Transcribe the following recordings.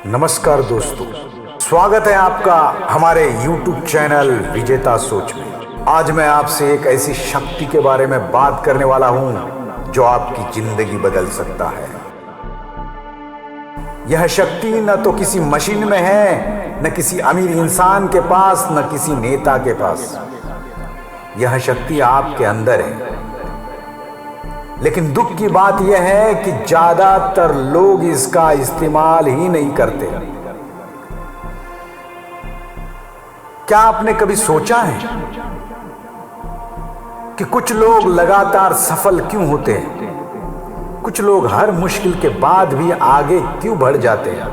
नमस्कार दोस्तों, स्वागत है आपका हमारे YouTube चैनल विजेता सोच में। आज मैं आपसे एक ऐसी शक्ति के बारे में बात करने वाला हूं जो आपकी जिंदगी बदल सकता है। यह शक्ति न तो किसी मशीन में है, न किसी अमीर इंसान के पास, न किसी नेता के पास। यह शक्ति आपके अंदर है। लेकिन दुख की बात यह है कि ज्यादातर लोग इसका इस्तेमाल ही नहीं करते। क्या आपने कभी सोचा है कि कुछ लोग लगातार सफल क्यों होते हैं? कुछ लोग हर मुश्किल के बाद भी आगे क्यों बढ़ जाते हैं?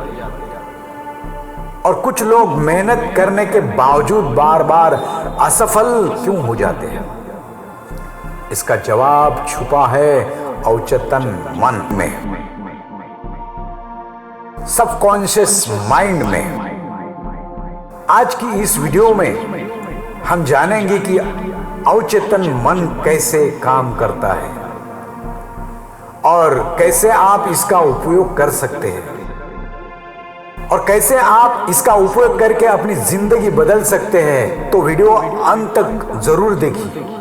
और कुछ लोग मेहनत करने के बावजूद बार बार असफल क्यों हो जाते हैं? इसका जवाब छुपा है अवचेतन मन में, सबकॉन्शियस माइंड में। आज की इस वीडियो में हम जानेंगे कि अवचेतन मन कैसे काम करता है और कैसे आप इसका उपयोग कर सकते हैं और कैसे आप इसका उपयोग करके अपनी जिंदगी बदल सकते हैं। तो वीडियो अंत तक जरूर देखिए।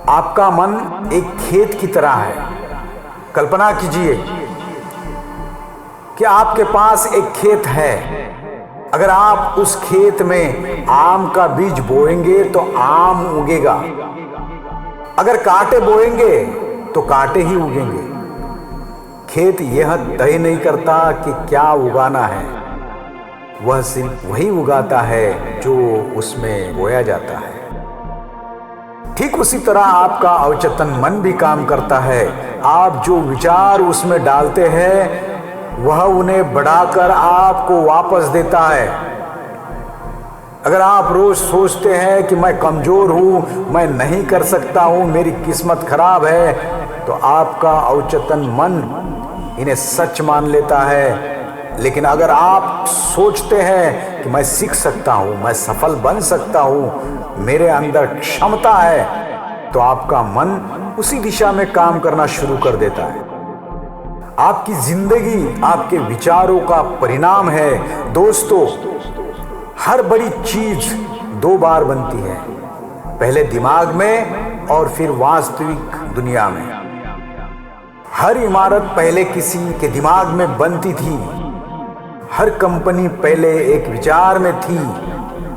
आपका मन एक खेत की तरह है। कल्पना कीजिए कि आपके पास एक खेत है। अगर आप उस खेत में आम का बीज बोएंगे तो आम उगेगा। अगर कांटे बोएंगे तो कांटे ही उगेंगे। खेत यह तय नहीं करता कि क्या उगाना है, वह सिर्फ वही उगाता है जो उसमें बोया जाता है। ठीक उसी तरह आपका अवचेतन मन भी काम करता है। आप जो विचार उसमें डालते हैं वह उन्हें बढ़ाकर आपको वापस देता है। अगर आप रोज सोचते हैं कि मैं कमजोर हूं, मैं नहीं कर सकता हूं, मेरी किस्मत खराब है, तो आपका अवचेतन मन इन्हें सच मान लेता है। लेकिन अगर आप सोचते हैं कि मैं सीख सकता हूं, मैं सफल बन सकता हूं, मेरे अंदर क्षमता है, तो आपका मन उसी दिशा में काम करना शुरू कर देता है। आपकी जिंदगी आपके विचारों का परिणाम है। दोस्तों, हर बड़ी चीज दो बार बनती है, पहले दिमाग में और फिर वास्तविक दुनिया में। हर इमारत पहले किसी के दिमाग में बनती थी। हर कंपनी पहले एक विचार में थी।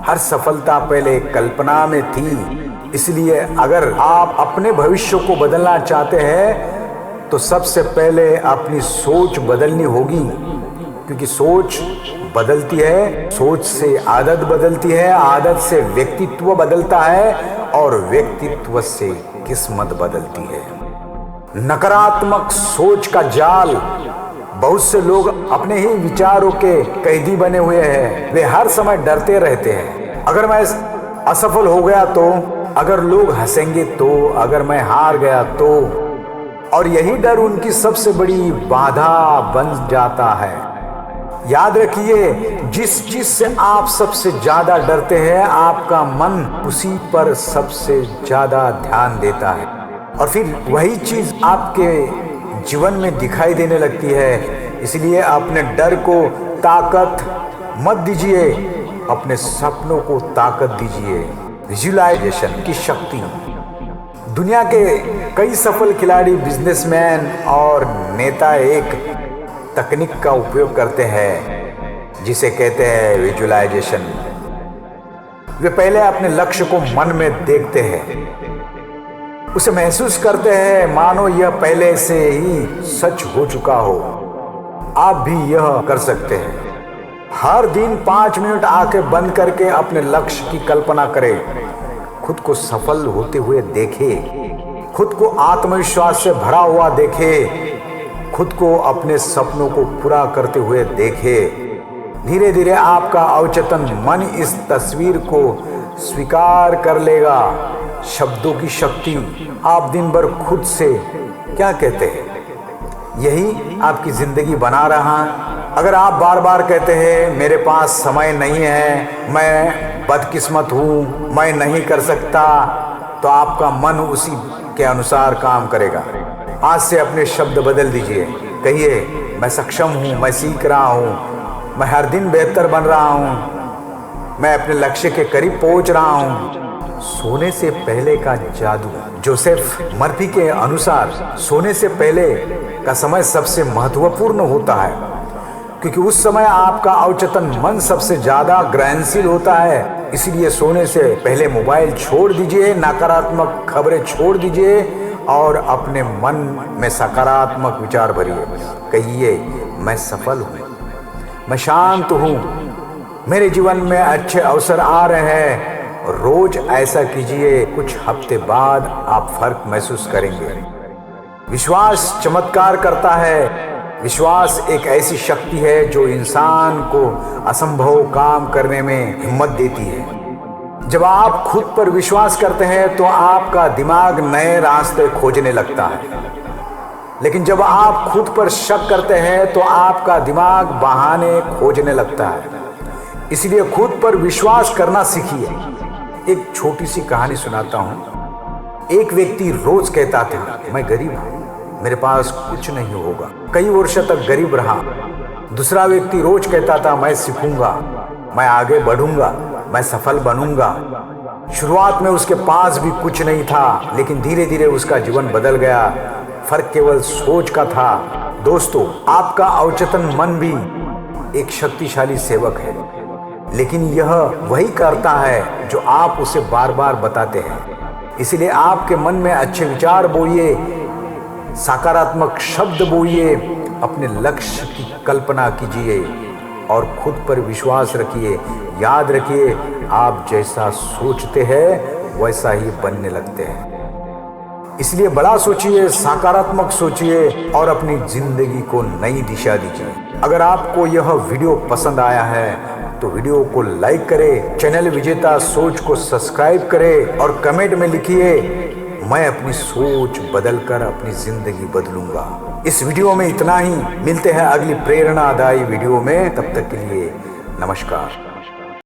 हर सफलता पहले कल्पना में थी। इसलिए अगर आप अपने भविष्य को बदलना चाहते हैं तो सबसे पहले अपनी सोच बदलनी होगी, क्योंकि सोच बदलती है, सोच से आदत बदलती है, आदत से व्यक्तित्व बदलता है और व्यक्तित्व से किस्मत बदलती है। नकारात्मक सोच का जाल। बहुत से लोग अपने ही विचारों के कैदी बने हुए हैं। वे हर समय डरते रहते हैं। अगर मैं असफल हो गया तो, अगर लोग हंसेंगे तो, अगर मैं हार गया तो। और यही डर उनकी सबसे बड़ी बाधा बन जाता है। याद रखिए, जिस चीज से आप सबसे ज्यादा डरते हैं, आपका मन उसी पर सबसे ज्यादा ध्यान देता है और फिर वही चीज आपके जीवन में दिखाई देने लगती है। इसलिए अपने डर को ताकत मत दीजिए, अपने सपनों को ताकत दीजिए। विजुअलाइजेशन की शक्ति। दुनिया के कई सफल खिलाड़ी, बिजनेसमैन और नेता एक तकनीक का उपयोग करते हैं जिसे कहते हैं विजुअलाइजेशन। वे पहले अपने लक्ष्य को मन में देखते हैं, उसे महसूस करते हैं मानो यह पहले से ही सच हो चुका हो। आप भी यह कर सकते हैं। हर दिन 5 मिनट आंखें बंद करके अपने लक्ष्य की कल्पना करें। खुद को सफल होते हुए देखें। खुद को आत्मविश्वास से भरा हुआ देखें। खुद को अपने सपनों को पूरा करते हुए देखें। धीरे धीरे आपका अवचेतन मन इस तस्वीर को स्वीकार कर लेगा। शब्दों की शक्ति। आप दिन भर खुद से क्या कहते हैं, यही आपकी जिंदगी बना रहा। अगर आप बार बार कहते हैं मेरे पास समय नहीं है, मैं बदकिस्मत हूं, मैं नहीं कर सकता, तो आपका मन उसी के अनुसार काम करेगा। आज से अपने शब्द बदल दीजिए। कहिए, मैं सक्षम हूँ, मैं सीख रहा हूँ, मैं हर दिन बेहतर बन रहा हूँ, मैं अपने लक्ष्य के करीब पहुँच रहा हूँ। सोने से पहले का जादू। जोसेफ मर्फी के अनुसार सोने से पहले का समय सबसे महत्वपूर्ण होता है, क्योंकि उस समय आपका अवचेतन मन सबसे ज्यादा ग्रहणशील होता है। इसलिए सोने से पहले मोबाइल छोड़ दीजिए, नकारात्मक खबरें छोड़ दीजिए और अपने मन में सकारात्मक विचार भरिए। कहिए, मैं सफल हूँ, मैं शांत हूँ, मेरे जीवन में अच्छे अवसर आ रहे हैं। रोज ऐसा कीजिए, कुछ हफ्ते बाद आप फर्क महसूस करेंगे। विश्वास चमत्कार करता है। विश्वास एक ऐसी शक्ति है जो इंसान को असंभव काम करने में हिम्मत देती है। जब आप खुद पर विश्वास करते हैं तो आपका दिमाग नए रास्ते खोजने लगता है, लेकिन जब आप खुद पर शक करते हैं तो आपका दिमाग बहाने खोजने लगता है। इसलिए खुद पर विश्वास करना सीखिए। एक छोटी सी कहानी सुनाता हूँ। एक व्यक्ति रोज कहता था, मैं गरीब हूँ, मेरे पास कुछ नहीं होगा। कई वर्षों तक गरीब रहा। दूसरा व्यक्ति रोज कहता था, मैं सीखूंगा, मैं आगे बढ़ूंगा, मैं सफल बनूंगा। शुरुआत में उसके पास भी कुछ नहीं था, लेकिन धीरे धीरे उसका जीवन बदल गया। फर्क केवल सोच का था। दोस्तों, आपका अवचेतन मन भी एक शक्तिशाली सेवक है, लेकिन यह वही करता है जो आप उसे बार बार बताते हैं। इसलिए आपके मन में अच्छे विचार बोइए, सकारात्मक शब्द बोइए, अपने लक्ष्य की कल्पना कीजिए और खुद पर विश्वास रखिए। याद रखिए, आप जैसा सोचते हैं वैसा ही बनने लगते हैं। इसलिए बड़ा सोचिए, सकारात्मक सोचिए और अपनी जिंदगी को नई दिशा दीजिए। अगर आपको यह वीडियो पसंद आया है तो वीडियो को लाइक करें, चैनल विजेता सोच को सब्सक्राइब करें और कमेंट में लिखिए, मैं अपनी सोच बदलकर अपनी जिंदगी बदलूंगा। इस वीडियो में इतना ही। मिलते हैं अगली प्रेरणादायी वीडियो में। तब तक के लिए नमस्कार।